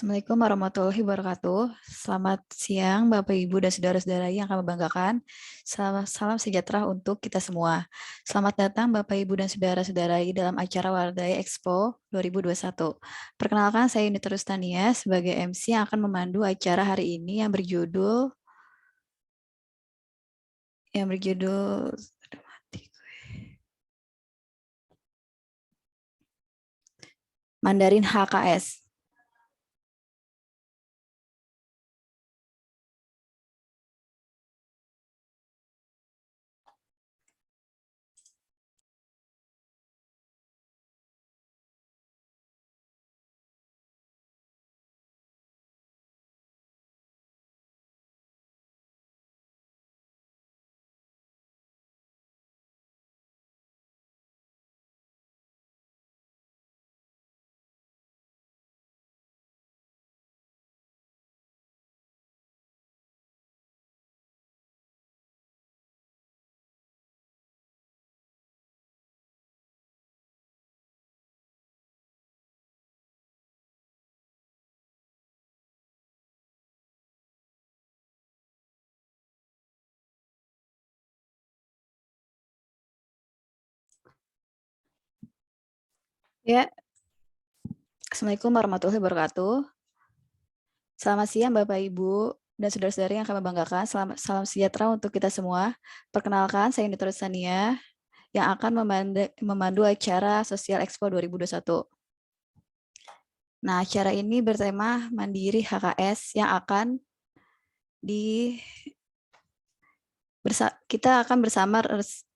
Assalamualaikum warahmatullahi wabarakatuh. Selamat siang Bapak Ibu dan saudara-saudara yang kami banggakan. Salam sejahtera untuk kita semua. Selamat datang Bapak Ibu dan saudara-saudari dalam acara Wardaya Expo 2021. Perkenalkan, saya Yunita Rustania sebagai MC yang akan memandu acara hari ini yang berjudul Mandarin HKS. Ya, Assalamualaikum warahmatullahi wabarakatuh. Selamat siang Bapak Ibu dan saudara-saudari yang kami banggakan. Salam sejahtera untuk kita semua. Perkenalkan, saya Yunita Rustania yang akan memandu acara Sosial Expo 2021. Nah, acara ini bertema Mandiri HKS yang akan kita akan bersama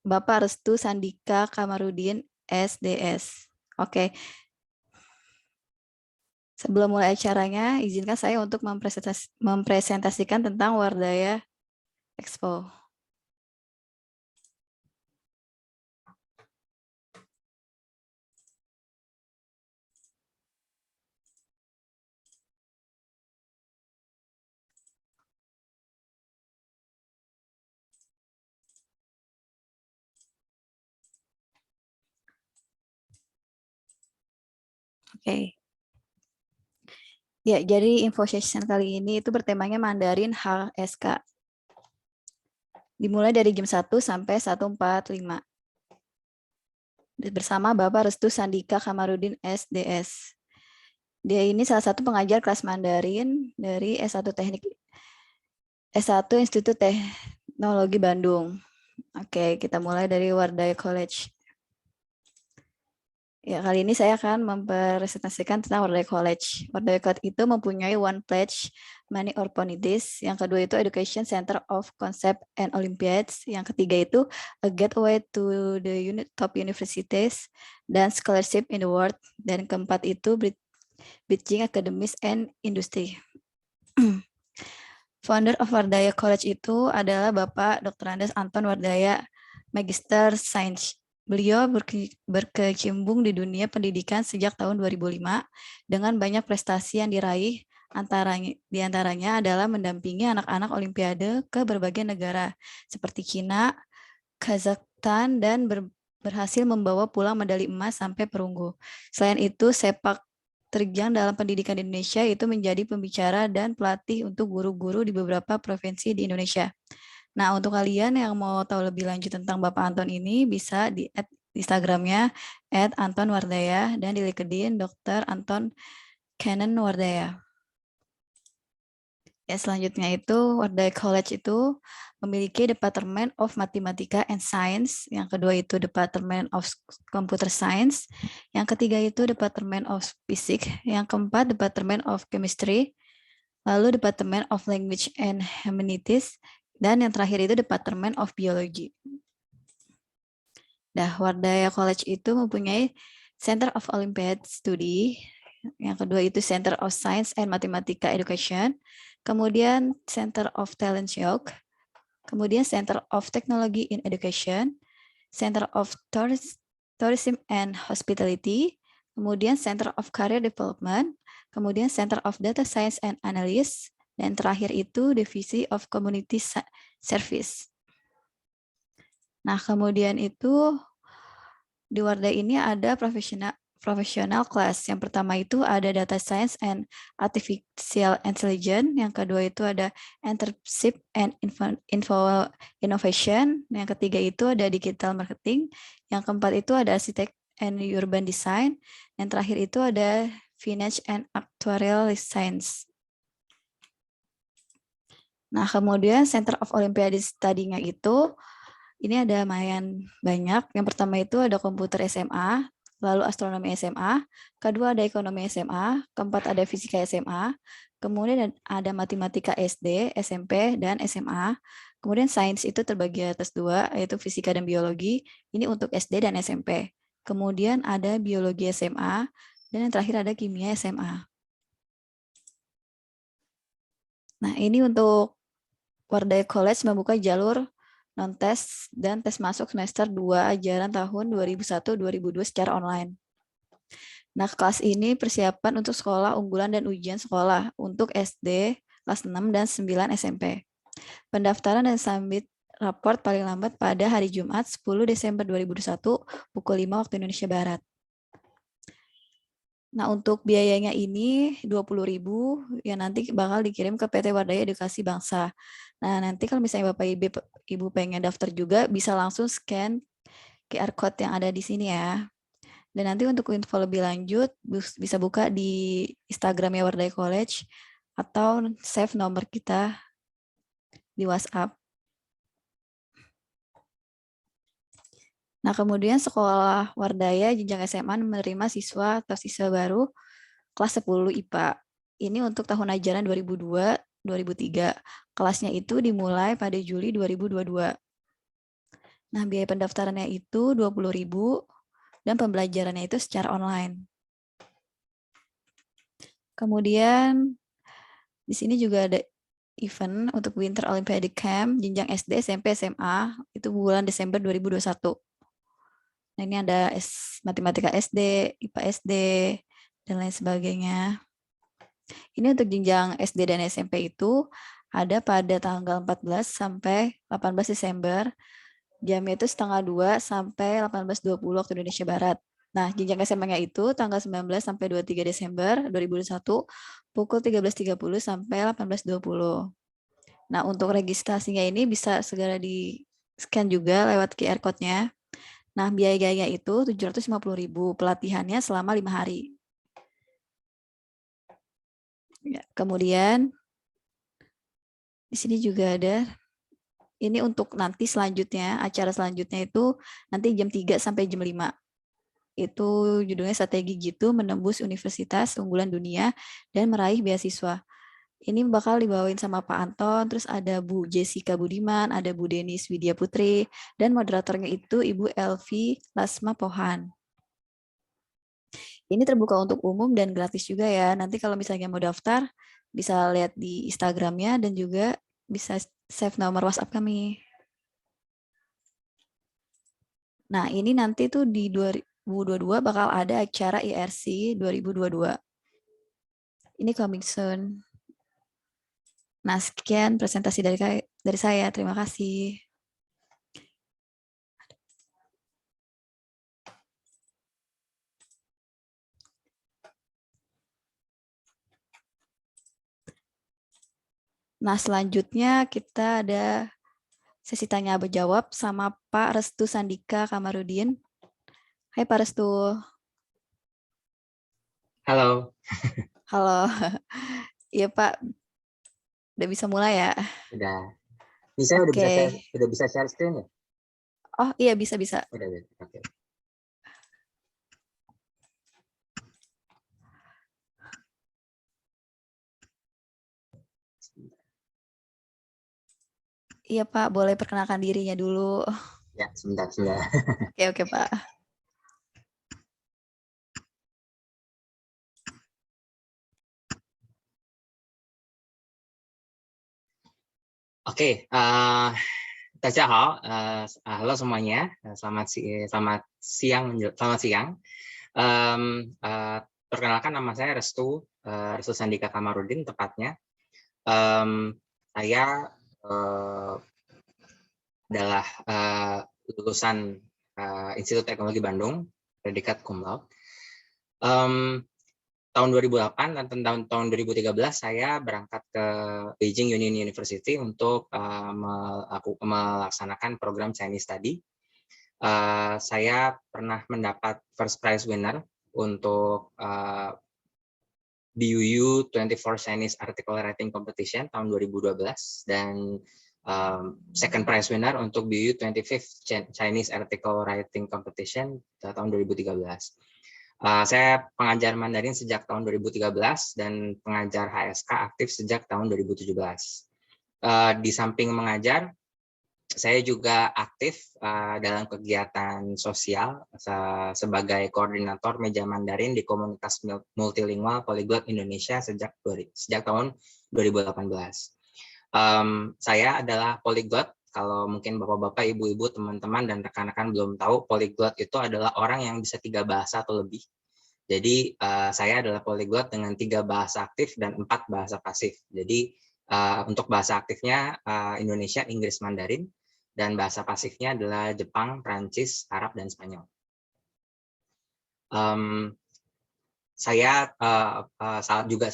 Bapak Restu Sandika Kamarudin SDS. Oke. Sebelum mulai acaranya, izinkan saya untuk mempresentasikan tentang Wardaya Expo. Oke. Ya, jadi info session kali ini itu bertemanya Mandarin HSK. Dimulai dari jam 1 sampai 1.45. Bersama Bapak Restu Sandika Kamarudin SDS. Dia ini salah satu pengajar kelas Mandarin dari S1 Institut Teknologi Bandung. Oke, kita mulai dari Wardaya College. Ya, kali ini saya akan mempresentasikan tentang Wardaya College. Wardaya College itu mempunyai One Pledge, Many Opportunities. Yang kedua itu Education Center of Concept and Olympiads. Yang ketiga itu A Gateway to the Top Universities dan Scholarship in the World. Dan keempat itu Bridging Academics and Industry. Founder of Wardaya College itu adalah Bapak Dr. Andes Anton Wardaya, Magister Science. Beliau berkecimpung di dunia pendidikan sejak tahun 2005 dengan banyak prestasi yang diraih, di antaranya adalah mendampingi anak-anak Olimpiade ke berbagai negara seperti Cina, Kazakhstan, dan berhasil membawa pulang medali emas sampai perunggu. Selain itu, sepak terjang dalam pendidikan di Indonesia itu menjadi pembicara dan pelatih untuk guru-guru di beberapa provinsi di Indonesia. Nah, untuk kalian yang mau tahu lebih lanjut tentang Bapak Anton ini, bisa di Instagramnya @antonwardaya dan di LinkedIn Dr. Anton Kenan Wardaya. Ya, selanjutnya itu Wardaya College itu memiliki Department of Mathematics and Science. Yang kedua itu Department of Computer Science. Yang ketiga itu Department of Physics. Yang keempat Department of Chemistry. Lalu Department of Language and Humanities. Dan yang terakhir itu Department of Biology. Nah, Wardaya College itu mempunyai Center of Olympiad Study. Yang kedua itu Center of Science and Mathematics Education. Kemudian Center of Talent Show. Kemudian Center of Technology in Education. Center of Tourism and Hospitality. Kemudian Center of Career Development. Kemudian Center of Data Science and Analysis. Dan terakhir itu Divisi of Community Service. Nah, kemudian itu di Wardaya ini ada professional class. Yang pertama itu ada Data Science and Artificial Intelligence. Yang kedua itu ada Entrepreneurship and Innovation. Yang ketiga itu ada Digital Marketing. Yang keempat itu ada Arsitek and Urban Design. Yang terakhir itu ada Finance and Actuarial Science. Nah, kemudian Center of Olympiad Study-nya itu ini ada lumayan banyak. Yang pertama itu ada komputer SMA, lalu astronomi SMA, kedua ada ekonomi SMA, keempat ada fisika SMA, kemudian ada matematika SD, SMP, dan SMA. Kemudian sains itu terbagi atas dua, yaitu fisika dan biologi. Ini untuk SD dan SMP. Kemudian ada biologi SMA, dan yang terakhir ada kimia SMA. Nah, ini untuk Wardaya College membuka jalur non-tes dan tes masuk semester 2 ajaran tahun 2001-2002 secara online. Nah, kelas ini persiapan untuk sekolah unggulan dan ujian sekolah untuk SD, kelas 6, dan 9 SMP. Pendaftaran dan submit raport paling lambat pada hari Jumat 10 Desember 2021 pukul 5 waktu Indonesia Barat. Nah, untuk biayanya ini 20.000 yang nanti bakal dikirim ke PT Wardaya Edukasi Bangsa. Nah, nanti kalau misalnya Bapak Ibu pengen daftar juga bisa langsung scan QR code yang ada di sini ya. Dan nanti untuk info lebih lanjut bisa buka di Instagramnya Wardaya College atau save nomor kita di WhatsApp. Nah, kemudian sekolah Wardaya jenjang SMA menerima siswa atau siswa baru kelas 10 IPA. Ini untuk tahun ajaran 2002-2003. Kelasnya itu dimulai pada Juli 2022. Nah, biaya pendaftarannya itu 20.000 dan pembelajarannya itu secara online. Kemudian di sini juga ada event untuk Winter Olympiad Camp jenjang SD, SMP, SMA itu bulan Desember 2021. Nah, ini ada matematika SD, IPA SD, dan lain sebagainya. Ini untuk jenjang SD dan SMP itu ada pada tanggal 14 sampai 18 Desember. Jamnya itu setengah 2 sampai 18.20 waktu Indonesia Barat. Nah, jenjang SMA-nya itu tanggal 19 sampai 23 Desember 2021 pukul 13.30 sampai 18.20. Nah, untuk registrasinya ini bisa segera di-scan juga lewat QR code-nya. Nah, biayanya itu 750.000, pelatihannya selama 5 hari. Ya, kemudian di sini juga ada ini untuk nanti selanjutnya, acara selanjutnya itu nanti jam 3 sampai jam 5. Itu judulnya strategi gitu menembus universitas unggulan dunia dan meraih beasiswa. Ini bakal dibawain sama Pak Anton, terus ada Bu Jessica Budiman, ada Bu Denis Widya Putri, dan moderatornya itu Ibu Elvi Lasma Pohan. Ini terbuka untuk umum dan gratis juga ya. Nanti kalau misalnya mau daftar, bisa lihat di Instagramnya dan juga bisa save nomor WhatsApp kami. Nah, ini nanti tuh di 2022 bakal ada acara IRC 2022. Ini coming soon. Nah, sekian presentasi dari saya. Terima kasih. Nah, selanjutnya kita ada sesi tanya jawab sama Pak Restu Sandika Kamarudin. Hai Pak Restu. Halo. Halo. Iya Pak, udah bisa mulai ya? Udah. Ini saya udah bisa share screen ya? Oh iya, bisa. Udah. Oke. Iya Pak, boleh perkenalkan dirinya dulu. Ya, sebentar. Oke Pak. Oke, halo semuanya. Selamat siang. Perkenalkan nama saya Restu Sandika Kamarudin tepatnya. Saya adalah lulusan Institut Teknologi Bandung, predikat cum laude. Tahun 2008 dan tahun 2013 saya berangkat ke Beijing Union University untuk melaksanakan program Chinese Study. Saya pernah mendapat first prize winner untuk BUU 24 Chinese Article Writing Competition tahun 2012 dan second prize winner untuk BUU 25th Chinese Article Writing Competition tahun 2013. Saya pengajar Mandarin sejak tahun 2013 dan pengajar HSK aktif sejak tahun 2017. Di samping mengajar, saya juga aktif dalam kegiatan sosial sebagai koordinator meja Mandarin di komunitas multilingual Polyglot Indonesia sejak tahun 2018. Saya adalah polyglot. Kalau mungkin bapak-bapak, ibu-ibu, teman-teman, dan rekan-rekan belum tahu, polyglot itu adalah orang yang bisa 3 bahasa atau lebih. Jadi saya adalah polyglot dengan 3 bahasa aktif dan 4 bahasa pasif. Jadi untuk bahasa aktifnya Indonesia, Inggris, Mandarin, dan bahasa pasifnya adalah Jepang, Prancis, Arab, dan Spanyol. Saya juga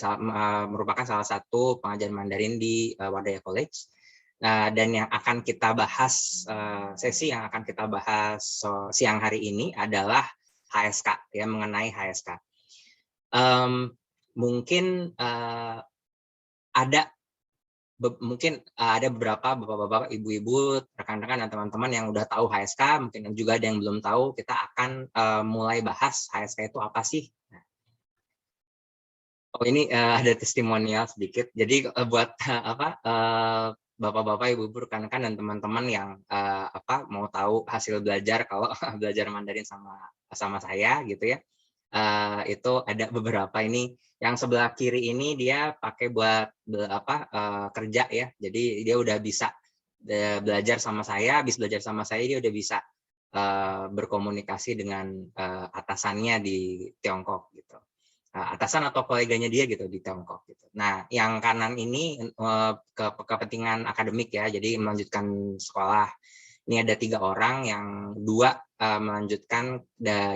merupakan salah satu pengajar Mandarin di Wardaya College. Dan yang akan kita bahas, sesi yang akan kita bahas siang hari ini adalah HSK, ya, mengenai HSK. Mungkin ada beberapa bapak-bapak, ibu-ibu, rekan-rekan, dan teman-teman yang udah tahu HSK, mungkin juga ada yang belum tahu. Kita akan mulai bahas HSK itu apa sih. Oh, ini ada testimonial sedikit. Jadi buat bapak-bapak, ibu-ibu, rekan-rekan, dan teman-teman yang mau tahu hasil belajar kalau belajar Mandarin sama saya gitu ya, itu ada beberapa. Ini yang sebelah kiri ini dia pakai buat kerja ya. Jadi dia udah bisa belajar sama saya, habis belajar sama saya dia udah bisa berkomunikasi dengan atasannya di Tiongkok gitu. Atasan atau koleganya dia gitu di Tiongkok gitu. Nah, yang kanan ini kepentingan akademik ya, jadi melanjutkan sekolah. Ini ada 3 orang, yang 2 melanjutkan,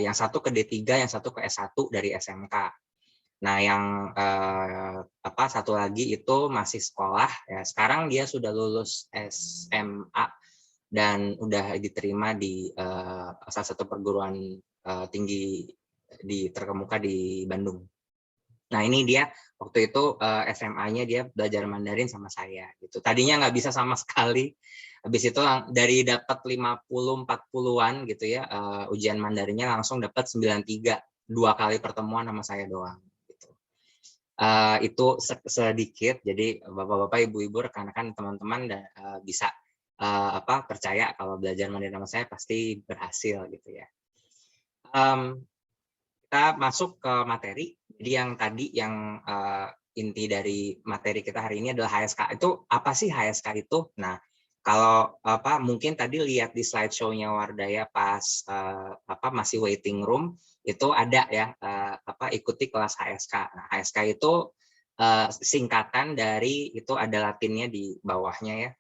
yang 1 ke D3, yang 1 ke S1 dari SMK. Nah, yang 1 lagi itu masih sekolah ya. Sekarang dia sudah lulus SMA dan udah diterima di salah satu perguruan tinggi terkemuka di Bandung. Nah, ini dia waktu itu SMA-nya dia belajar Mandarin sama saya gitu. Tadinya nggak bisa sama sekali. Habis itu dari dapat 50-40-an gitu ya, ujian Mandarinnya langsung dapat 93, 2 kali pertemuan sama saya doang gitu. Itu sedikit. Jadi bapak-bapak, ibu-ibu, rekan-rekan, teman-teman bisa percaya kalau belajar Mandarin sama saya pasti berhasil gitu ya. Kita masuk ke materi. Jadi yang tadi inti dari materi kita hari ini adalah HSK. Itu apa sih HSK itu? Nah, kalau mungkin tadi lihat di slideshow-nya Wardaya pas masih waiting room itu ada ya, ikuti kelas HSK. Nah, HSK itu singkatan dari, itu ada latinnya di bawahnya ya,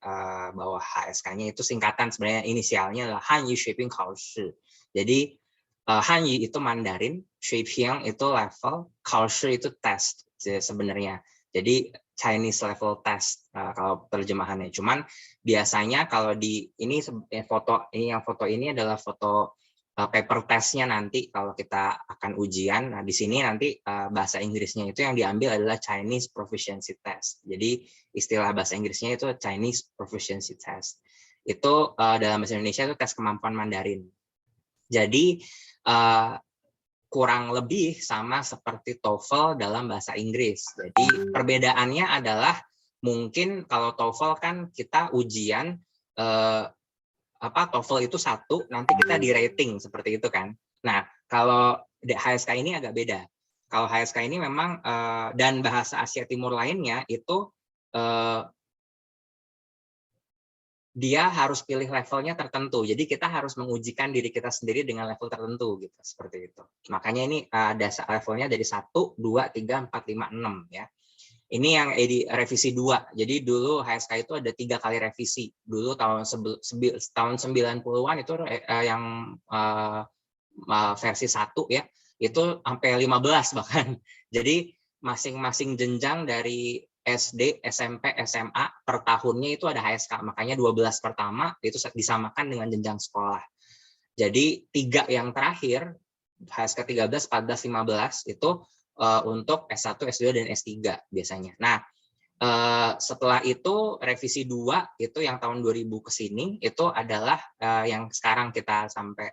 bawah HSK-nya itu singkatan, sebenarnya inisialnya adalah Hanyu Shaping Kaoshi. Jadi Hanyu itu Mandarin, Shuipiang itu level, Kaoshi itu test sebenarnya. Jadi Chinese level test kalau terjemahannya. Cuman biasanya kalau di ini foto ini adalah foto paper testnya nanti kalau kita akan ujian. Nah, di sini nanti bahasa Inggrisnya itu yang diambil adalah Chinese Proficiency Test. Jadi istilah bahasa Inggrisnya itu Chinese Proficiency Test. Itu dalam bahasa Indonesia itu tes kemampuan Mandarin. Jadi kurang lebih sama seperti TOEFL dalam bahasa Inggris. Jadi perbedaannya adalah mungkin kalau TOEFL kan kita ujian TOEFL itu 1, nanti kita di rating seperti itu kan. Nah, kalau HSK ini agak beda. Kalau HSK ini memang dan bahasa Asia Timur lainnya itu dia harus pilih levelnya tertentu. Jadi kita harus mengujikan diri kita sendiri dengan level tertentu gitu, seperti itu. Makanya ini ada levelnya dari 1, 2, 3, 4, 5, 6 ya. Ini yang revisi 2. Jadi dulu HSK itu ada 3 kali revisi. Dulu tahun 90-an itu yang versi 1 ya. itu sampai 15 bahkan. Jadi masing-masing jenjang dari SD, SMP, SMA per tahunnya itu ada HSK. Makanya 12 pertama itu disamakan dengan jenjang sekolah. Jadi 3 yang terakhir, HSK 13, 14, 15 itu untuk S1, S2, dan S3 biasanya. Nah, setelah itu revisi 2 itu yang tahun 2000 ke sini itu adalah yang sekarang kita sampai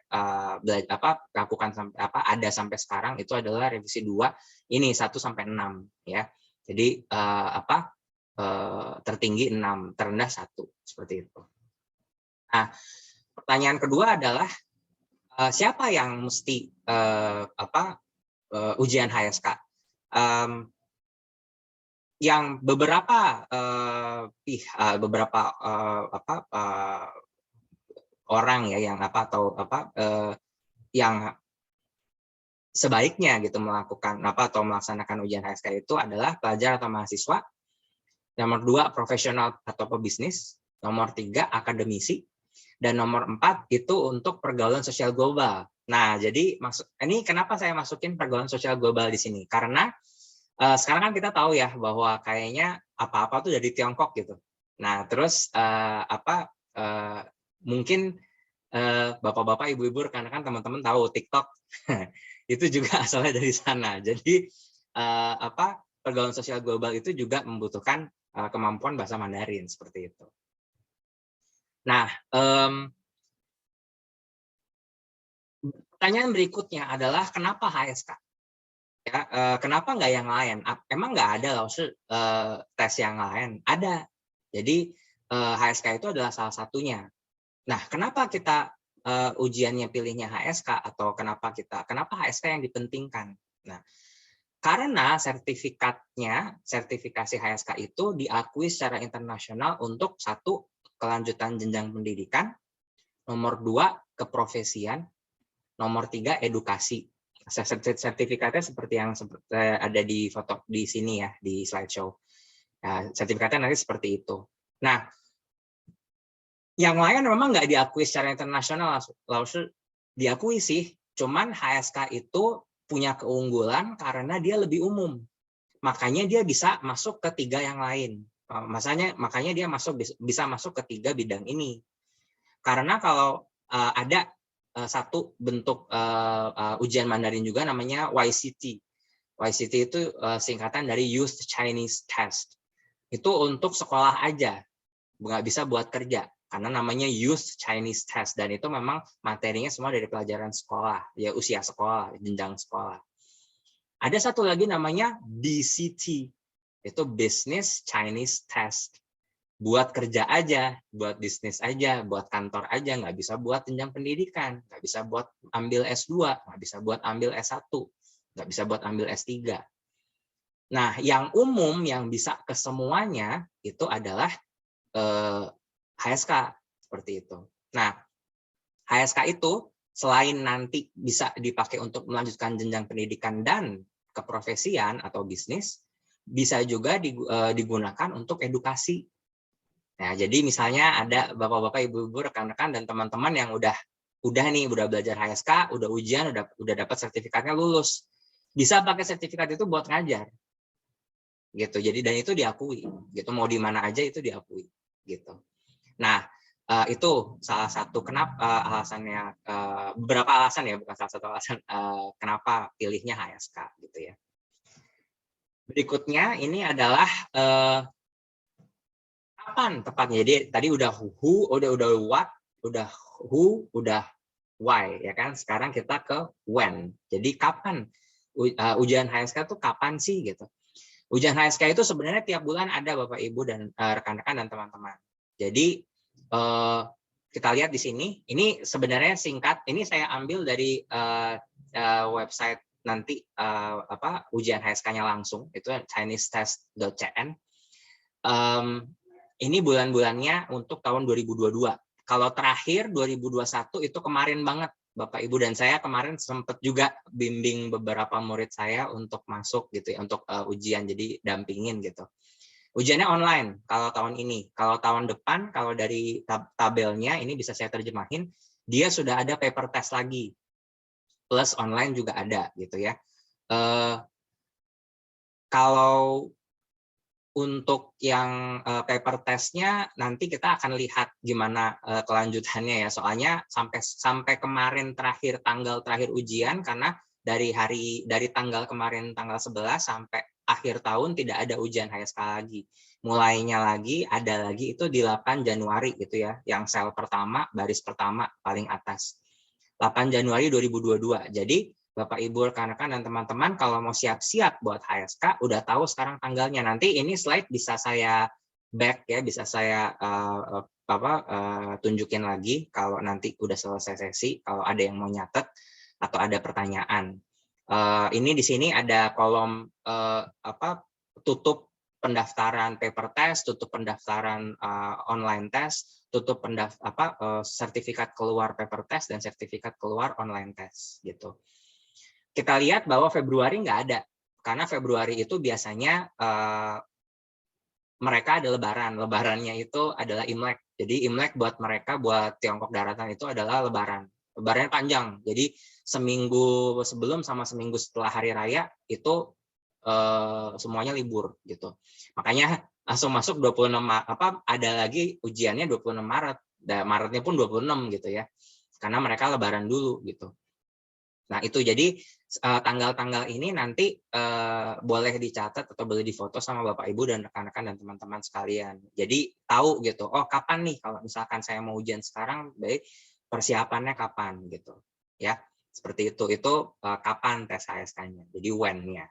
lakukan sampai ada sampai sekarang itu adalah revisi 2 ini 1 sampai 6 ya. Jadi tertinggi 6, terendah 1 seperti itu. Nah, pertanyaan kedua adalah siapa yang mesti ujian HSK? Yang beberapa orang ya yang sebaiknya gitu melakukan atau melaksanakan ujian HSK itu adalah pelajar atau mahasiswa. Nomor 2 profesional atau pebisnis, nomor 3 akademisi, dan nomor 4 itu untuk pergaulan sosial global. Nah, jadi ini kenapa saya masukin pergaulan sosial global di sini? Karena sekarang kan kita tahu ya bahwa kayaknya apa-apa tuh dari Tiongkok gitu. Nah, terus mungkin bapak-bapak, ibu-ibu, rekan-rekan, teman-teman tahu TikTok itu juga asalnya dari sana. Jadi pergaulan sosial global itu juga membutuhkan kemampuan bahasa Mandarin seperti itu. Nah, pertanyaan berikutnya adalah kenapa HSK? Ya, kenapa nggak yang lain? Emang nggak ada tes yang lain? Ada. Jadi HSK itu adalah salah satunya. Nah, kenapa kita ujiannya pilihnya HSK atau kenapa HSK yang dipentingkan? Nah, karena sertifikasi HSK itu diakui secara internasional untuk 1 kelanjutan jenjang pendidikan, nomor 2 keprofesian, nomor 3 edukasi. Sertifikatnya seperti yang ada di foto di sini ya, di slideshow. Nah, sertifikatnya nanti seperti itu. Nah, yang lain memang nggak diakui secara internasional, diakui sih, cuman HSK itu punya keunggulan karena dia lebih umum. Makanya dia bisa masuk ke 3 yang lain. Makanya dia bisa masuk ke 3 bidang ini. Karena kalau ada 1 bentuk ujian Mandarin juga namanya YCT. YCT itu singkatan dari Youth Chinese Test. Itu untuk sekolah aja, nggak bisa buat kerja. Karena namanya Youth Chinese Test, dan itu memang materinya semua dari pelajaran sekolah, ya usia sekolah, jenjang sekolah. Ada 1 lagi namanya BCT, itu Business Chinese Test. Buat kerja aja, buat bisnis aja, buat kantor aja, nggak bisa buat jenjang pendidikan, nggak bisa buat ambil S2, nggak bisa buat ambil S1, nggak bisa buat ambil S3. Nah, yang umum yang bisa ke semuanya itu adalah HSK, seperti itu. Nah, HSK itu selain nanti bisa dipakai untuk melanjutkan jenjang pendidikan dan keprofesian atau bisnis, bisa juga digunakan untuk edukasi. Nah, jadi misalnya ada bapak-bapak, ibu-ibu, rekan-rekan, dan teman-teman yang udah belajar HSK, udah ujian, udah dapat sertifikatnya, lulus. Bisa pakai sertifikat itu buat ngajar. Gitu. Jadi dan itu diakui, gitu. Mau di mana aja itu diakui, gitu. Nah, itu salah satu kenapa alasannya, beberapa alasan ya, bukan salah satu alasan kenapa pilihnya HSK gitu ya. Berikutnya ini adalah kapan tepatnya. Jadi tadi udah who, udah what, udah who, udah why ya kan. Sekarang kita ke when. Jadi kapan ujian HSK itu kapan sih gitu. Ujian HSK itu sebenarnya tiap bulan ada Bapak Ibu dan rekan-rekan dan teman-teman. Jadi kita lihat di sini, ini sebenarnya singkat, ini saya ambil dari website nanti ujian HSK-nya langsung, itu chinesetest.cn. Ini bulan-bulannya untuk tahun 2022. Kalau terakhir 2021 itu kemarin banget, Bapak Ibu, dan saya kemarin sempat juga bimbing beberapa murid saya untuk masuk gitu ya, untuk ujian, jadi dampingin gitu. Ujiannya online kalau tahun ini. Kalau tahun depan, kalau dari tabelnya ini bisa saya terjemahin, dia sudah ada paper test lagi. plus online juga ada gitu ya. Kalau untuk yang paper testnya nanti kita akan lihat gimana kelanjutannya ya. Soalnya sampai kemarin tanggal terakhir ujian, karena dari tanggal kemarin tanggal 11 sampai akhir tahun tidak ada ujian HSK lagi. Mulainya lagi ada lagi itu di 8 Januari gitu ya, yang sel pertama, baris pertama paling atas. 8 Januari 2022. Jadi Bapak Ibu rekan-rekan dan teman-teman kalau mau siap-siap buat HSK udah tahu sekarang tanggalnya. Nanti ini slide bisa saya back ya, bisa saya tunjukin lagi kalau nanti udah selesai sesi, kalau ada yang mau nyatet atau ada pertanyaan. Ini di sini ada kolom tutup pendaftaran paper test, tutup pendaftaran online test, tutup sertifikat keluar paper test dan sertifikat keluar online test gitu. Kita lihat bahwa Februari nggak ada, karena Februari itu biasanya mereka ada lebaran. Lebarannya itu adalah Imlek. Jadi Imlek buat mereka, buat Tiongkok Daratan itu adalah lebaran. Lebarannya panjang. Jadi seminggu sebelum sama seminggu setelah hari raya itu semuanya libur gitu. Makanya langsung masuk 26 ada lagi ujiannya 26 Maret. Dan Maretnya pun 26 gitu ya. Karena mereka lebaran dulu gitu. Nah, itu jadi tanggal-tanggal ini nanti boleh dicatat atau boleh difoto sama Bapak Ibu dan rekan-rekan dan teman-teman sekalian. Jadi tahu gitu, oh kapan nih kalau misalkan saya mau ujian sekarang, baik persiapannya kapan gitu. Ya, seperti itu. Itu kapan tes HSK-nya. Jadi when-nya.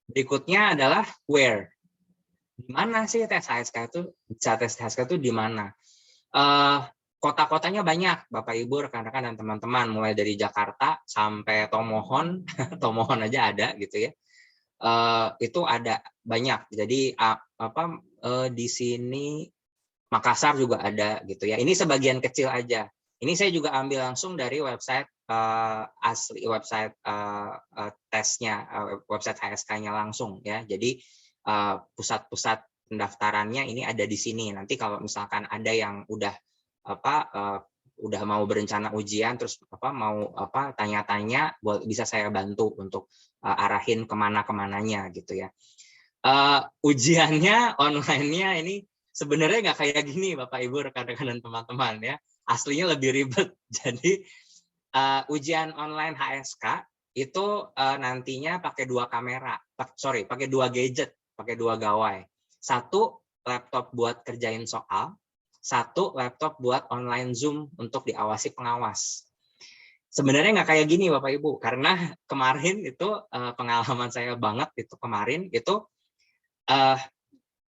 Berikutnya adalah where. Di mana sih tes HSK itu? Bisa tes HSK itu di mana? Kota-kotanya banyak, Bapak Ibu, rekan-rekan dan teman-teman, mulai dari Jakarta sampai Tomohon, Tomohon aja ada gitu ya. Itu ada banyak. Jadi di sini Makassar juga ada gitu ya. Ini sebagian kecil aja. Ini saya juga ambil langsung dari website asli, website tesnya, website HSK-nya langsung ya. Jadi pusat-pusat pendaftarannya ini ada di sini. Nanti kalau misalkan ada yang udah mau berencana ujian terus mau tanya-tanya, bisa saya bantu untuk arahin kemananya gitu ya. Ujiannya online-nya ini sebenarnya nggak kayak gini Bapak Ibu, rekan-rekan dan teman-teman ya, aslinya lebih ribet. Jadi ujian online HSK itu nantinya pakai pakai dua gadget, pakai dua gawai. Satu laptop buat kerjain soal, satu laptop buat online Zoom untuk diawasi pengawas. Sebenarnya nggak kayak gini Bapak Ibu, karena kemarin itu pengalaman saya banget itu kemarin itu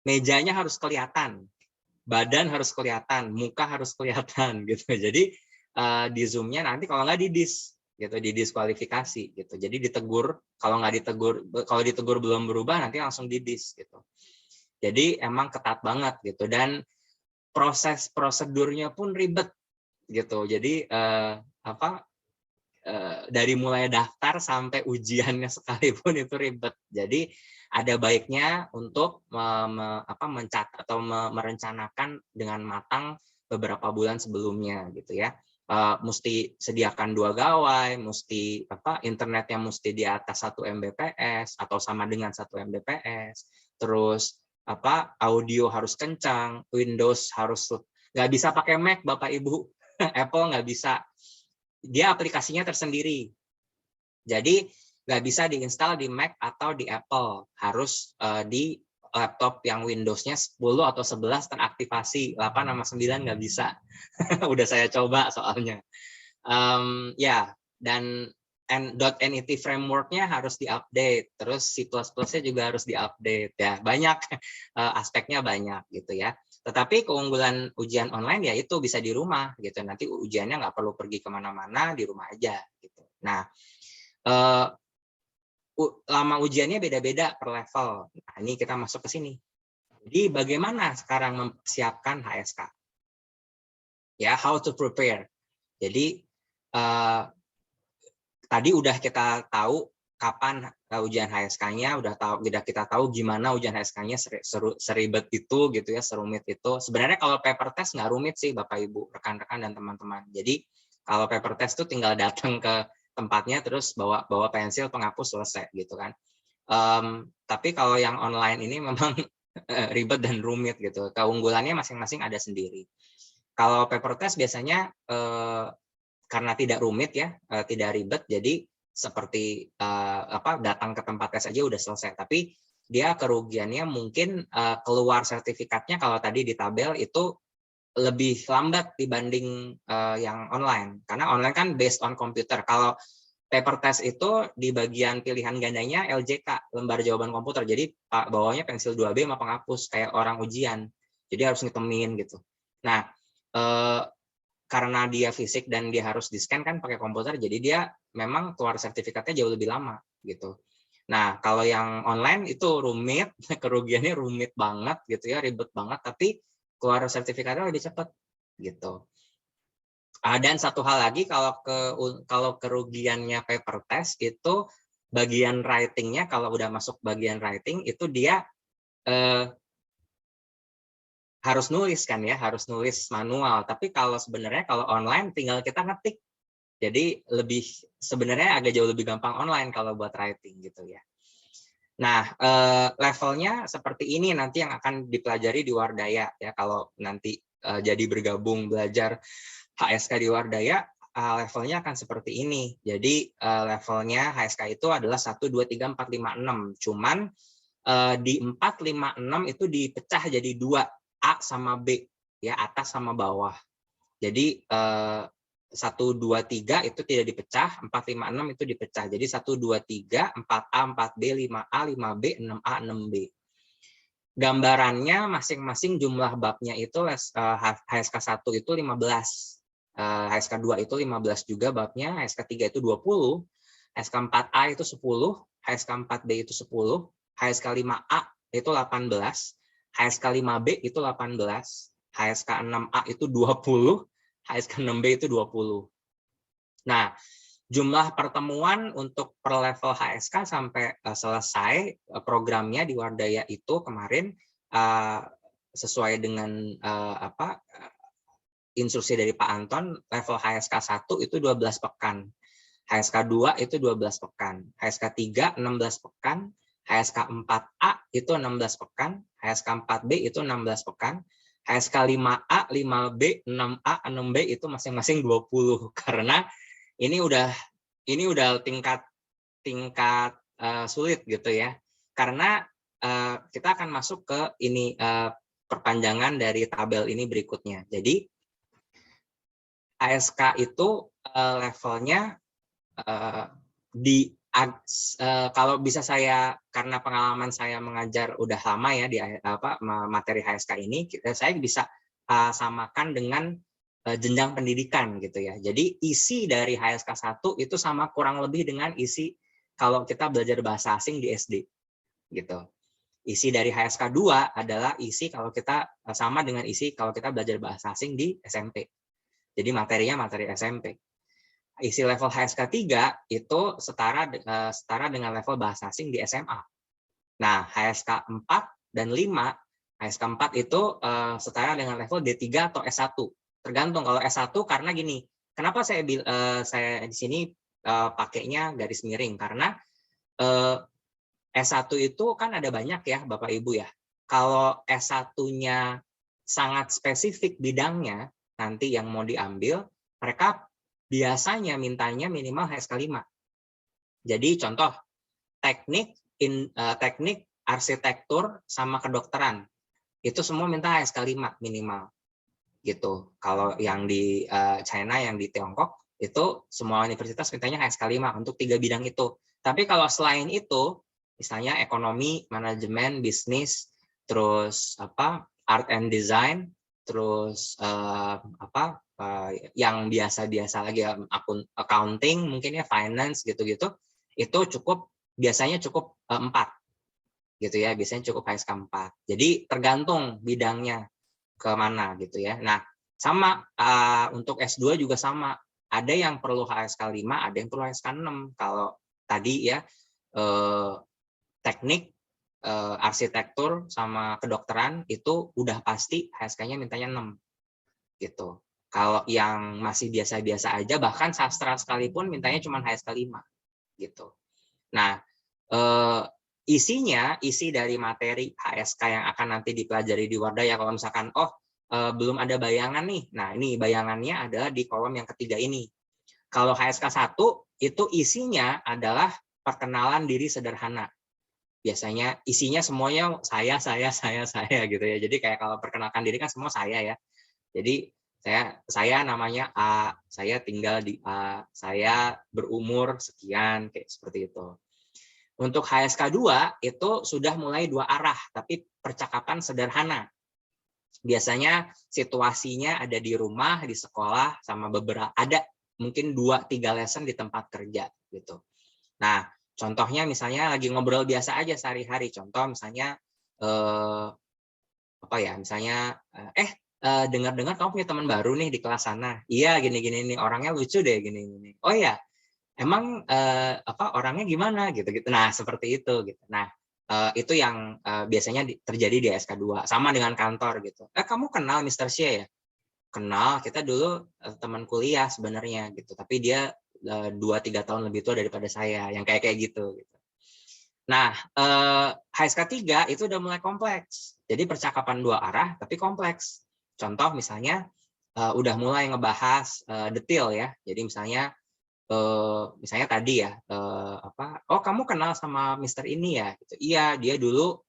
mejanya harus kelihatan, badan harus kelihatan, muka harus kelihatan gitu. Jadi di Zoom-nya nanti kalau nggak didiskualifikasi gitu. Jadi ditegur, kalau ditegur belum berubah nanti langsung didis gitu. Jadi emang ketat banget gitu, dan prosedurnya pun ribet gitu. Jadi dari mulai daftar sampai ujiannya sekalipun itu ribet. Jadi ada baiknya untuk mencatat atau merencanakan dengan matang beberapa bulan sebelumnya gitu ya. Mesti sediakan 2 gawai, mesti internetnya mesti di atas 1 Mbps atau sama dengan 1 Mbps. Terus audio harus kencang, Windows harus, nggak bisa pakai Mac Bapak Ibu, Apple nggak bisa, dia aplikasinya tersendiri. Jadi nggak bisa diinstal di Mac atau di Apple, harus di laptop yang Windows-nya 10 atau 11 teraktivasi, 8 sama 9 nggak bisa. Udah saya coba soalnya. Ya, dan .NET framework-nya harus diupdate, terus C++-nya juga harus diupdate ya, banyak aspeknya banyak gitu ya. Tetapi keunggulan ujian online ya itu bisa di rumah gitu, nanti ujiannya nggak perlu pergi kemana-mana, di rumah aja gitu. Nah, lama ujiannya beda-beda per level. Nah, ini kita masuk ke sini. Jadi bagaimana sekarang mempersiapkan HSK? Ya, how to prepare. Jadi tadi udah kita tahu kapan ujian HSK-nya, udah kita tahu gimana ujian HSK-nya seribet itu gitu ya, serumit itu. Sebenarnya kalau paper test nggak rumit sih Bapak Ibu, rekan-rekan dan teman-teman. Jadi Kalau paper test tuh tinggal datang ke tempatnya terus bawa pensil penghapus selesai gitu kan. Tapi kalau yang online ini memang ribet dan rumit gitu. Keunggulannya masing-masing ada sendiri. Kalau paper test biasanya karena tidak rumit ya, tidak ribet, jadi seperti datang ke tempat tes aja udah selesai. Tapi dia kerugiannya mungkin keluar sertifikatnya kalau tadi di tabel itu lebih lambat dibanding yang online. Karena online kan based on komputer. Kalau paper test itu di bagian pilihan gandanya LJK, lembar jawaban komputer. Jadi bawahnya pensil 2B sama penghapus kayak orang ujian. Jadi harus ngitemin gitu. Nah, karena dia fisik dan dia harus di-scan kan pakai komputer, jadi dia memang keluar sertifikatnya jauh lebih lama gitu. Nah, kalau yang online itu rumit, kerugiannya rumit banget gitu ya, ribet banget, tapi keluar sertifikatnya lebih cepat gitu. Dan satu hal lagi, kalau kerugiannya paper test itu bagian writing-nya, kalau udah masuk bagian writing itu dia harus nulis kan ya, harus nulis manual. Tapi kalau sebenarnya kalau online tinggal kita ngetik. Jadi sebenarnya agak jauh lebih gampang online kalau buat writing gitu ya. Nah, levelnya seperti ini nanti yang akan dipelajari di Wardaya ya, kalau nanti jadi bergabung belajar HSK di Wardaya, levelnya akan seperti ini. Jadi levelnya HSK itu adalah 1, 2, 3, 4, 5, 6. Cuman di 4, 5, 6 itu dipecah jadi 2, A sama B, ya, atas sama bawah. Jadi 1, 2, 3 itu tidak dipecah, 4, 5, 6 itu dipecah. Jadi 1, 2, 3, 4A, 4B, 5A, 5B, 6A, 6B. Gambarannya masing-masing jumlah babnya itu HSK 1 itu 15. HSK 2 itu 15 juga babnya, HSK 3 itu 20, HSK 4A itu 10, HSK 4B itu 10, HSK 5A itu 18, HSK 5B itu 18, HSK 6A itu 20, HSK 6B itu 20. Nah, jumlah pertemuan untuk per level HSK sampai selesai programnya di Wardaya itu kemarin sesuai dengan instruksi dari Pak Anton, level HSK 1 itu 12 pekan. HSK 2 itu 12 pekan. HSK 3 16 pekan. HSK 4A itu 16 pekan. HSK 4B itu 16 pekan. HSK 5A, 5B, 6A, 6B itu masing-masing 20. Karena ini udah tingkat sulit gitu ya. Karena kita akan masuk ke ini perpanjangan dari tabel ini berikutnya. Jadi HSK itu levelnya kalau bisa saya, karena pengalaman saya mengajar udah lama ya di materi HSK ini, saya bisa samakan dengan jenjang pendidikan gitu ya. Jadi isi dari HSK 1 itu sama kurang lebih dengan isi kalau kita belajar bahasa asing di SD gitu. Isi dari HSK 2 adalah isi kalau kita sama dengan isi kalau kita belajar bahasa asing di SMP. Jadi materinya materi SMP. Isi level HSK 3 itu setara dengan level bahasa asing di SMA. Nah, HSK 4 dan 5, HSK 4 itu setara dengan level D3 atau S1. Tergantung. Kalau S1 karena gini, kenapa saya di sini pakainya garis miring? Karena S1 itu kan ada banyak ya Bapak Ibu ya. Kalau S1-nya sangat spesifik bidangnya, nanti yang mau diambil, mereka biasanya mintanya minimal HSK 5. Jadi contoh, teknik arsitektur sama kedokteran, itu semua minta HSK 5 minimal. Gitu. Kalau yang di China, yang di Tiongkok, itu semua universitas mintanya HSK 5 untuk 3 bidang itu. Tapi kalau selain itu, misalnya ekonomi, manajemen, bisnis, terus art and design, terus yang biasa-biasa lagi accounting, mungkin ya finance gitu-gitu, itu biasanya cukup 4 gitu ya, biasanya cukup HSK 4. Jadi tergantung bidangnya kemana gitu ya. Nah, sama untuk S2 juga sama. Ada yang perlu HSK 5, ada yang perlu HSK 6. Kalau tadi ya teknik, arsitektur sama kedokteran itu udah pasti HSK-nya mintanya 6 gitu. Kalau yang masih biasa-biasa aja, bahkan sastra sekalipun mintanya cuma HSK 5 gitu. Nah, isi dari materi HSK yang akan nanti dipelajari di Wardaya, kalau misalkan belum ada bayangan nih. Nah, ini bayangannya adalah di kolom yang ketiga ini. Kalau HSK 1 itu isinya adalah perkenalan diri sederhana. Biasanya isinya semuanya saya gitu ya. Jadi kayak kalau perkenalkan diri kan semua saya ya. Jadi saya namanya A, saya tinggal di A, saya berumur sekian, kayak seperti itu. Untuk HSK 2 itu sudah mulai dua arah, tapi percakapan sederhana. Biasanya situasinya ada di rumah, di sekolah, sama ada mungkin 2-3 lesson di tempat kerja gitu. Nah, contohnya misalnya lagi ngobrol biasa aja sehari-hari. Contoh misalnya misalnya dengar-dengar kamu punya teman baru nih di kelas sana. Iya, gini-gini nih, orangnya lucu deh gini-gini. Oh ya, emang orangnya gimana gitu-gitu. Nah, seperti itu gitu. Nah, itu yang biasanya terjadi di SK2. Sama dengan kantor gitu. Kamu kenal Mr. Xie ya? Kenal, kita dulu teman kuliah sebenarnya gitu. Tapi dia 2-3 tahun lebih tua daripada saya, yang kayak gitu. Nah, HSK 3 itu udah mulai kompleks. Jadi percakapan dua arah tapi kompleks. Contoh misalnya udah mulai ngebahas detail ya. Jadi misalnya tadi ya, oh kamu kenal sama Mister ini ya? Gitu. Iya, dia dulu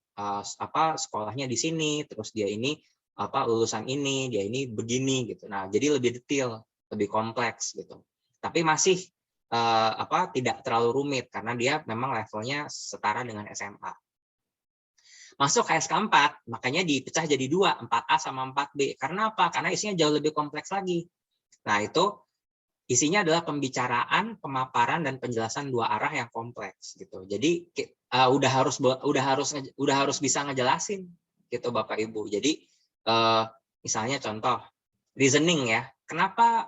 sekolahnya di sini, terus dia ini lulusan ini, dia ini begini gitu. Nah, jadi lebih detail, lebih kompleks gitu. Tapi masih tidak terlalu rumit karena dia memang levelnya setara dengan SMA. Masuk HSK 4, makanya dipecah jadi 2, 4A sama 4B. Karena apa? Karena isinya jauh lebih kompleks lagi. Nah, itu isinya adalah pembicaraan, pemaparan, dan penjelasan dua arah yang kompleks gitu. Jadi udah harus bisa ngejelasin gitu Bapak Ibu. Jadi misalnya contoh reasoning ya. Kenapa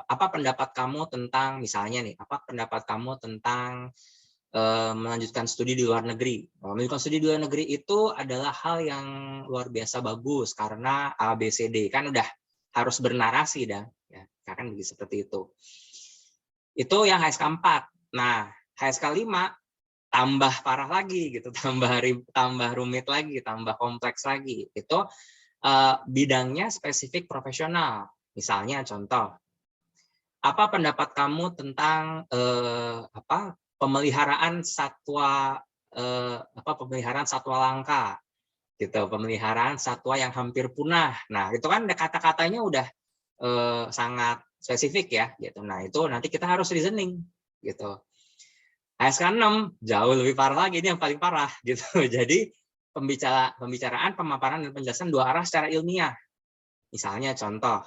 apa pendapat kamu tentang misalnya nih, apa pendapat kamu tentang melanjutkan studi di luar negeri? Melanjutkan studi di luar negeri itu adalah hal yang luar biasa bagus karena A, B, C, D. Kan udah harus bernarasi dah. Ya, kan seperti itu. Itu yang HSK 4. Nah, HSK 5 tambah parah lagi gitu, tambah rumit lagi, tambah kompleks lagi. Itu bidangnya spesifik profesional. Misalnya contoh, apa pendapat kamu tentang pemeliharaan satwa langka gitu, pemeliharaan satwa yang hampir punah. Nah, itu kan kata-katanya udah sangat spesifik ya gitu. Nah, itu nanti kita harus reasoning gitu. HSK 6 jauh lebih parah lagi, ini yang paling parah gitu. Jadi pembicaraan, pemaparan, dan penjelasan dua arah secara ilmiah. Misalnya contoh,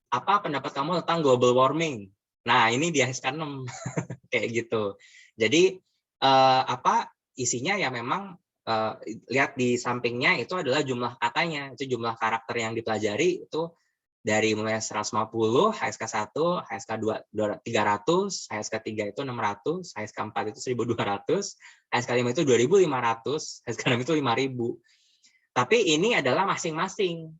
apa pendapat kamu tentang global warming? Nah, ini di HSK 6 kayak gitu. Jadi isinya ya memang lihat di sampingnya itu adalah jumlah katanya, itu jumlah karakter yang dipelajari itu dari mulai 150, HSK 1, HSK 2 300, HSK 3 itu 600, HSK 4 itu 1200, HSK 5 itu 2500, HSK 6 itu 5000. Tapi ini adalah masing-masing.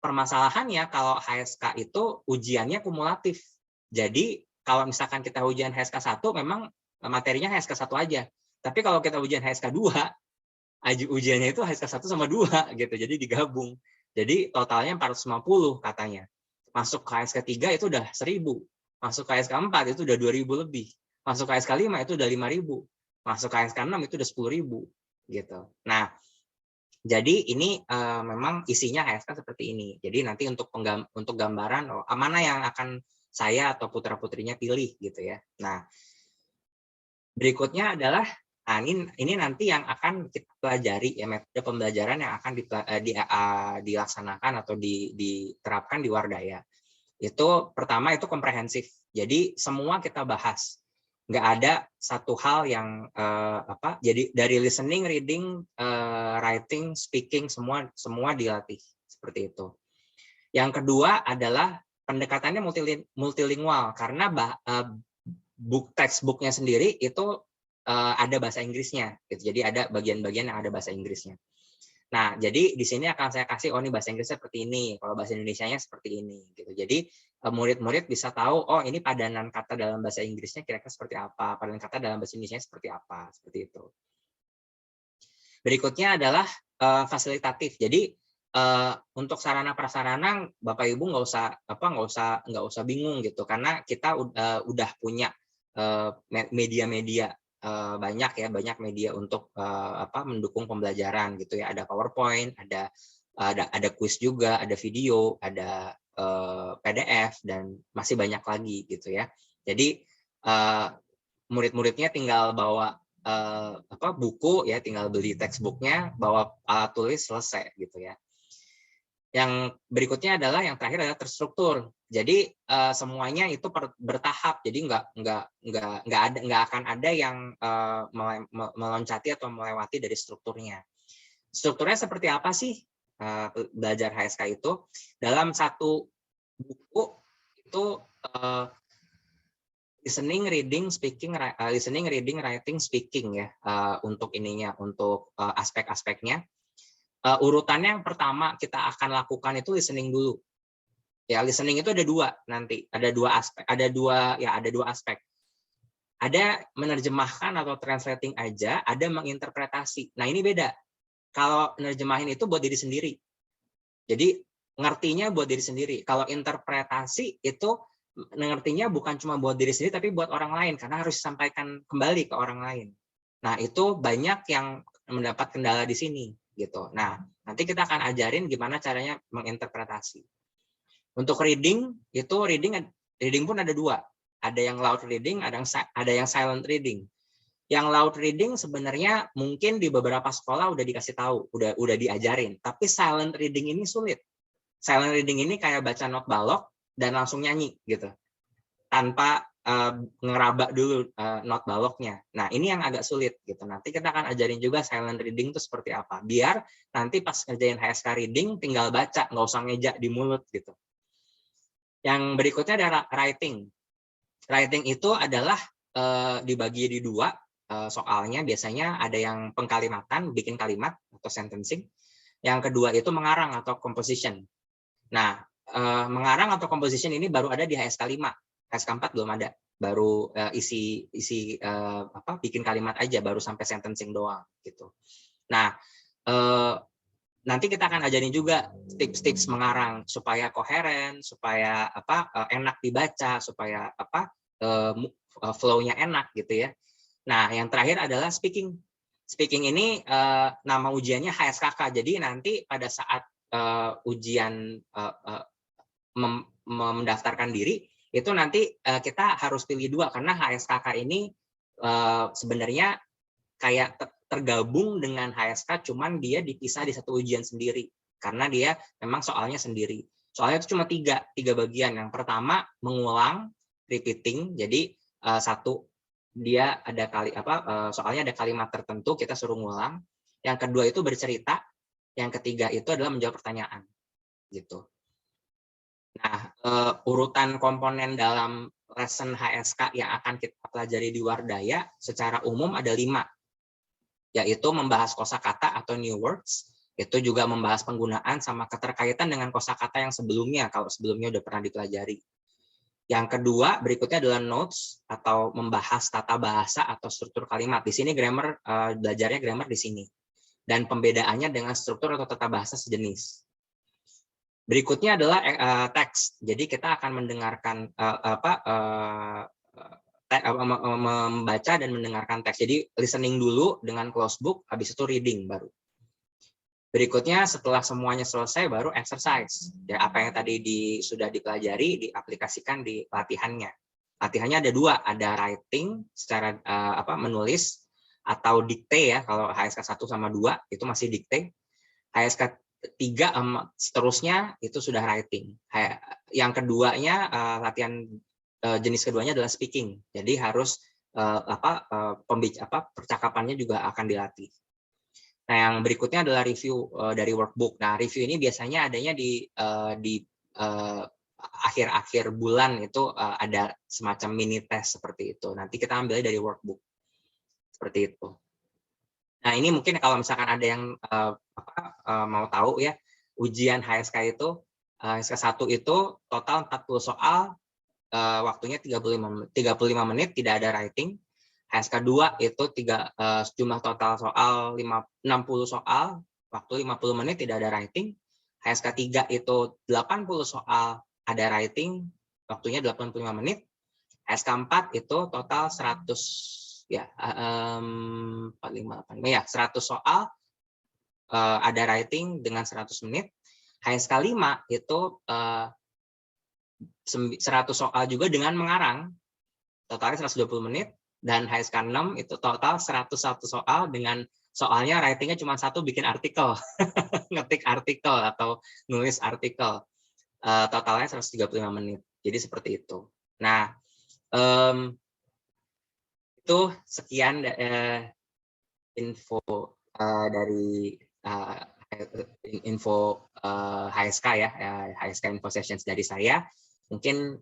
Permasalahannya kalau HSK itu ujiannya kumulatif. Jadi kalau misalkan kita ujian HSK 1 memang materinya HSK 1 aja. Tapi kalau kita ujian HSK 2, ujiannya itu HSK 1 sama 2 gitu. Jadi digabung. Jadi totalnya 450 katanya. Masuk ke HSK 3 itu udah 1000. Masuk ke HSK 4 itu udah 2000 lebih. Masuk ke HSK 5 itu udah 5000. Masuk ke HSK 6 itu udah 10.000 gitu. Nah, jadi ini memang isinya HSK seperti ini. Jadi nanti untuk gambaran mana yang akan saya atau putra-putrinya pilih gitu ya. Nah, berikutnya adalah ini nanti yang akan kita pelajari ya, metode pembelajaran yang akan dilaksanakan atau diterapkan di Wardaya. Itu pertama itu komprehensif. Jadi semua kita bahas. Nggak ada satu hal yang jadi dari listening, reading, writing, speaking semua dilatih seperti itu. Yang kedua adalah pendekatannya multilingual karena textbooknya sendiri itu ada bahasa Inggrisnya gitu. Jadi ada bagian-bagian yang ada bahasa Inggrisnya. Nah, jadi di sini akan saya kasih, oh ini bahasa Inggrisnya seperti ini, kalau bahasa Indonesianya seperti ini, gitu. Jadi murid-murid bisa tahu, oh ini padanan kata dalam bahasa Inggrisnya kira-kira seperti apa, padanan kata dalam bahasa Indonesianya seperti apa, seperti itu. Berikutnya adalah fasilitatif. Jadi untuk sarana prasarana Bapak Ibu nggak usah bingung gitu, karena kita udah punya media-media banyak media untuk mendukung pembelajaran gitu ya. Ada PowerPoint, ada kuis juga, ada video, ada PDF dan masih banyak lagi gitu ya. Jadi murid-muridnya tinggal bawa buku ya, tinggal beli textbooknya, bawa alat tulis, selesai gitu ya. Yang berikutnya adalah yang terakhir adalah terstruktur. Jadi semuanya itu bertahap. Jadi nggak akan ada yang meloncati atau melewati dari strukturnya. Strukturnya seperti apa sih belajar HSK itu? Dalam satu buku itu listening, reading, writing, speaking ya untuk ininya, untuk aspek-aspeknya. Urutannya yang pertama kita akan lakukan itu listening dulu. Ya, listening itu ada dua nanti, ada dua aspek. Ada menerjemahkan atau translating aja, ada menginterpretasi. Nah, ini beda. Kalau menerjemahin itu buat diri sendiri. Jadi ngertinya buat diri sendiri. Kalau interpretasi itu ngertinya bukan cuma buat diri sendiri, tapi buat orang lain, karena harus disampaikan kembali ke orang lain. Nah, itu banyak yang mendapat kendala di sini gitu. Nah, nanti kita akan ajarin gimana caranya menginterpretasi. Untuk reading itu reading pun ada dua. Ada yang loud reading, ada yang silent reading. Yang loud reading sebenarnya mungkin di beberapa sekolah udah dikasih tahu, udah diajarin. Tapi silent reading ini sulit. Silent reading ini kayak baca not balok dan langsung nyanyi gitu, tanpa ngeraba dulu not baloknya. Nah, ini yang agak sulit gitu. Nanti kita akan ajarin juga silent reading itu seperti apa. Biar nanti pas ngerjain HSK reading tinggal baca, nggak usah ngeja di mulut gitu. Yang berikutnya ada writing. Writing itu adalah dibagi di dua. Soalnya biasanya ada yang pengkalimatan, bikin kalimat atau sentencing. Yang kedua itu mengarang atau composition. Nah, mengarang atau composition ini baru ada di HSK 5. HSK 4 belum ada. Baru bikin kalimat aja, baru sampai sentencing doang gitu. Nah, nanti kita akan ajarin juga tips-tips mengarang supaya koheren, supaya enak dibaca, supaya flow-nya enak gitu ya. Nah, yang terakhir adalah speaking. Speaking ini nama ujiannya HSKK. Jadi nanti pada saat ujian mendaftarkan diri, itu nanti kita harus pilih dua, karena HSKK ini sebenarnya kayak tergabung dengan HSK, cuman dia dipisah di satu ujian sendiri, karena dia memang soalnya sendiri. Soalnya itu cuma tiga bagian. Yang pertama mengulang, repeating. Jadi satu, dia ada soalnya ada kalimat tertentu kita suruh ngulang. Yang kedua itu bercerita. Yang ketiga itu adalah menjawab pertanyaan gitu. Nah, urutan komponen dalam lesson HSK yang akan kita pelajari di Wardaya secara umum ada 5, yaitu membahas kosakata atau new words. Itu juga membahas penggunaan sama keterkaitan dengan kosakata yang sebelumnya, kalau sebelumnya udah pernah dipelajari. Yang kedua, berikutnya adalah notes atau membahas tata bahasa atau struktur kalimat. Di sini grammar, belajarnya grammar di sini. Dan pembedaannya dengan struktur atau tata bahasa sejenis. Berikutnya adalah teks. Jadi kita akan mendengarkan membaca dan mendengarkan teks. Jadi listening dulu dengan closed book, habis itu reading baru. Berikutnya setelah semuanya selesai baru exercise. Ya, apa yang tadi sudah dipelajari diaplikasikan di latihannya. Latihannya ada 2, ada writing secara menulis atau dikte ya. Kalau HSK 1 sama 2 itu masih dikte. HSK 3 seterusnya itu sudah writing. Yang keduanya latihan jenis keduanya adalah speaking. Jadi harus percakapannya juga akan dilatih. Nah, yang berikutnya adalah review dari workbook. Nah, review ini biasanya adanya di akhir-akhir bulan itu ada semacam mini test seperti itu. Nanti kita ambilnya dari workbook. Seperti itu. Nah, ini mungkin kalau misalkan ada yang mau tahu ya, ujian HSK itu, HSK 1 itu total 40 soal, waktunya 35 menit, tidak ada writing. HSK 2 itu jumlah total soal 60 soal, waktu 50 menit, tidak ada writing. HSK 3 itu 80 soal, ada writing, waktunya 85 menit. HSK 4 itu total 100 ya, 100 soal, ada writing dengan 100 menit. HSK 5 itu 100 soal juga dengan mengarang, totalnya 120 menit. Dan HSK 6 itu total 101 soal dengan soalnya writingnya cuma satu, bikin artikel, ngetik artikel atau nulis artikel. Totalnya 135 menit. Jadi seperti itu. Nah, itu sekian info dari info HSK ya, HSK Info Sessions dari saya. Mungkin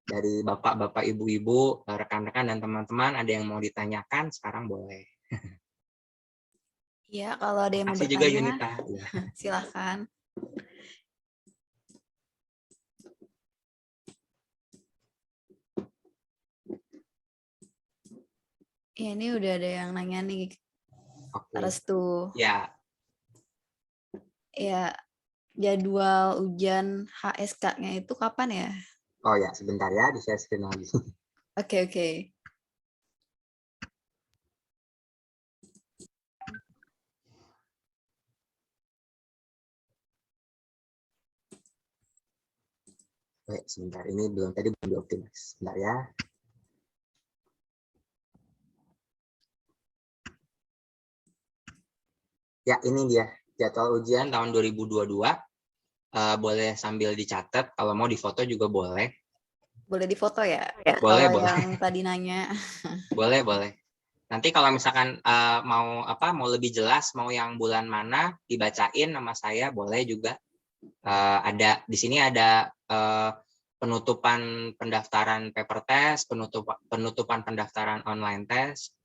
dari bapak-bapak, ibu-ibu, rekan-rekan dan teman-teman ada yang mau ditanyakan, sekarang boleh. Ya, kalau ada yang mau Terima kasih juga bertanya, Yunita. silakan. Ya, ini udah ada yang nanya nih, Oke. Restu. Ya. Ya, jadwal ujian HSK-nya itu kapan ya? Oh ya, sebentar ya, di-share screen lagi. Oke. Baik, sebentar, ini tadi belum dioptimis. Sebentar ya. Ya, ini dia jadwal ujian tahun 2022. Boleh sambil dicatat, kalau mau difoto juga boleh. Boleh difoto ya? Boleh, Kalau boleh. yang tadi nanya. Boleh. Nanti kalau misalkan mau lebih jelas, mau yang bulan mana, dibacain nama saya, boleh juga. Ada di sini ada penutupan pendaftaran paper test, penutupan pendaftaran online test,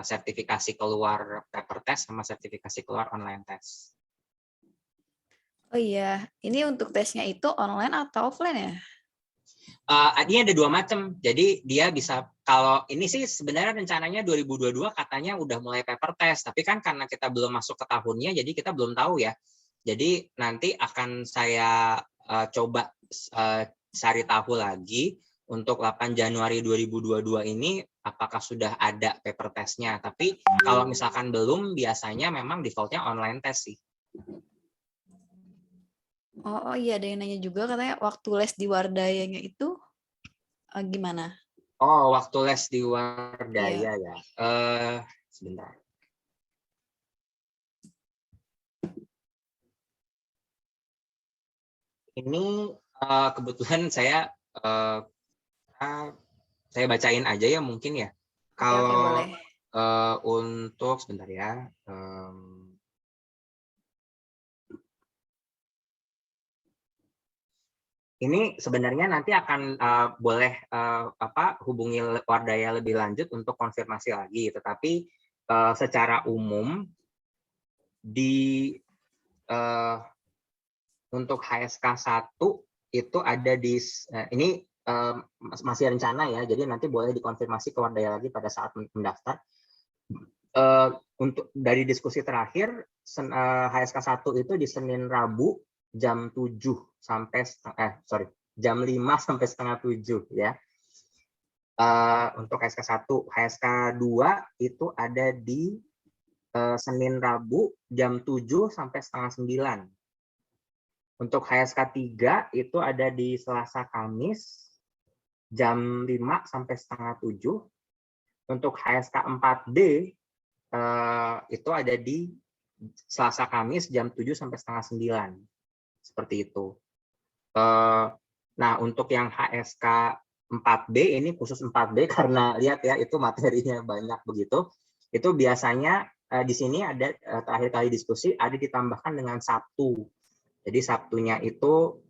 sertifikasi keluar paper test, sama sertifikasi keluar online test. Oh iya, ini untuk tesnya itu online atau offline ya? Ini ada 2 macam. Jadi dia bisa, kalau ini sih sebenarnya rencananya 2022 katanya udah mulai paper test, tapi kan karena kita belum masuk ke tahunnya, jadi kita belum tahu ya. Jadi nanti akan saya coba cari tahu lagi untuk 8 Januari 2022 ini apakah sudah ada paper testnya. Tapi kalau misalkan belum, biasanya memang defaultnya online test sih. Oh iya, ada yang nanya juga katanya waktu les di Wardayanya itu gimana? Oh, waktu les di Wardaya ya. Sebentar. Ini kebetulan saya bacain aja ya mungkin ya. Oke, boleh. Untuk sebentar ya. Ini sebenarnya nanti akan boleh hubungi Wardaya lebih lanjut untuk konfirmasi lagi. Tetapi secara umum untuk HSK 1 itu ada di ini masih rencana ya. Jadi nanti boleh dikonfirmasi ke Wardaya lagi pada saat mendaftar. Untuk dari diskusi terakhir, HSK 1 itu di Senin Rabu jam 7 sampai jam 5 sampai setengah 7 ya. Untuk HSK 1, HSK 2 itu ada di Senin Rabu jam 7 sampai setengah 9. Untuk HSK 3 itu ada di Selasa Kamis jam 5 sampai setengah 7. Untuk HSK 4D itu ada di Selasa Kamis jam 7 sampai setengah 9. Seperti itu. Nah, untuk yang HSK 4B ini khusus 4B karena lihat ya itu materinya banyak begitu. Itu biasanya di sini ada terakhir kali diskusi ada ditambahkan dengan Sabtu. Jadi Sabtunya itu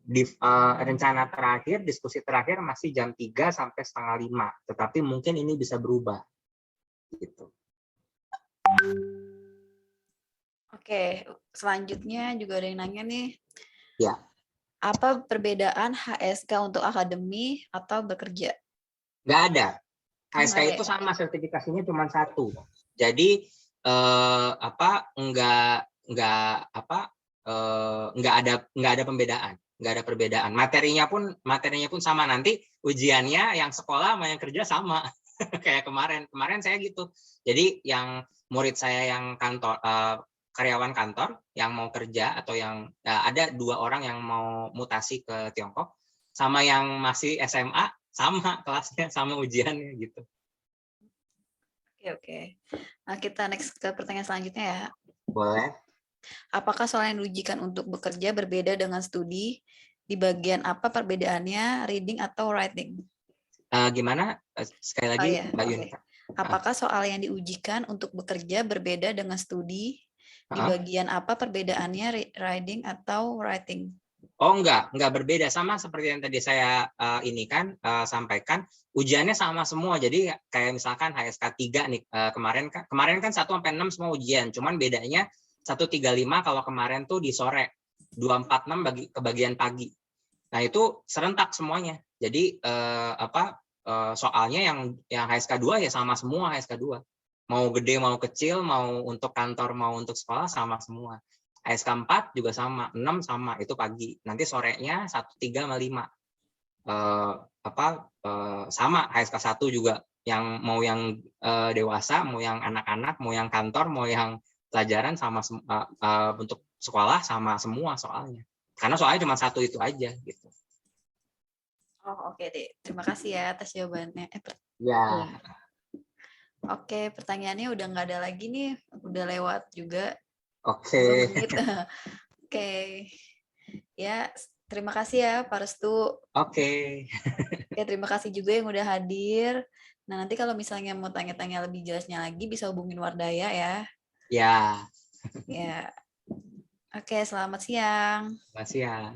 rencana terakhir, diskusi terakhir masih jam 3 sampai setengah 5. Tetapi mungkin ini bisa berubah. Gitu. Oke, selanjutnya juga ada yang nanya nih. Ya. Apa perbedaan HSK untuk akademi atau bekerja? Nggak ada. Oh, nggak HSK ada itu ya? sama, sertifikasinya cuma satu. Jadi nggak ada pembedaan, nggak ada perbedaan. Materinya pun sama. Nanti ujiannya yang sekolah sama yang kerja sama. Kayak kemarin saya gitu. Jadi yang murid saya yang kantor, karyawan kantor yang mau kerja atau yang ada 2 orang yang mau mutasi ke Tiongkok, sama yang masih SMA sama kelasnya, sama ujiannya gitu. Oke. Nah, kita next ke pertanyaan selanjutnya ya. Boleh. Apakah soal yang diujikan untuk bekerja berbeda dengan studi? Di bagian apa perbedaannya, reading atau writing? Gimana? Sekali Oh lagi, ya, Mbak oke. Yunita. Apakah soal yang diujikan untuk bekerja berbeda dengan studi? Di bagian apa perbedaannya, reading atau writing? Oh enggak berbeda, sama seperti yang tadi saya sampaikan, ujiannya sama semua. Jadi kayak misalkan HSK 3 nih, kemarin kan 1 sampai 6 semua ujian, cuman bedanya 135 kalau kemarin tuh di sore, 246 ke bagian pagi. Nah, itu serentak semuanya. Jadi soalnya yang HSK 2 ya sama semua HSK 2. Mau gede, mau kecil, mau untuk kantor, mau untuk sekolah sama semua. HSK 4 juga sama, 6 sama, itu pagi. Nanti sorenya 1, 3, sama 5. Sama HSK 1 juga, yang mau yang dewasa, mau yang anak-anak, mau yang kantor, mau yang pelajaran sama untuk sekolah sama semua soalnya. Karena soalnya cuma satu itu aja gitu. Oh, oke deh. Terima kasih ya atas jawabannya. Ya. Oke, pertanyaannya udah nggak ada lagi nih. Udah lewat juga. Oke. 2 menit. Oke. Ya, terima kasih ya Pak Restu. Oke. Oke, terima kasih juga yang udah hadir. Nah, nanti kalau misalnya mau tanya-tanya lebih jelasnya lagi, bisa hubungin Wardaya ya. Ya. Ya. Oke, selamat siang. Selamat siang.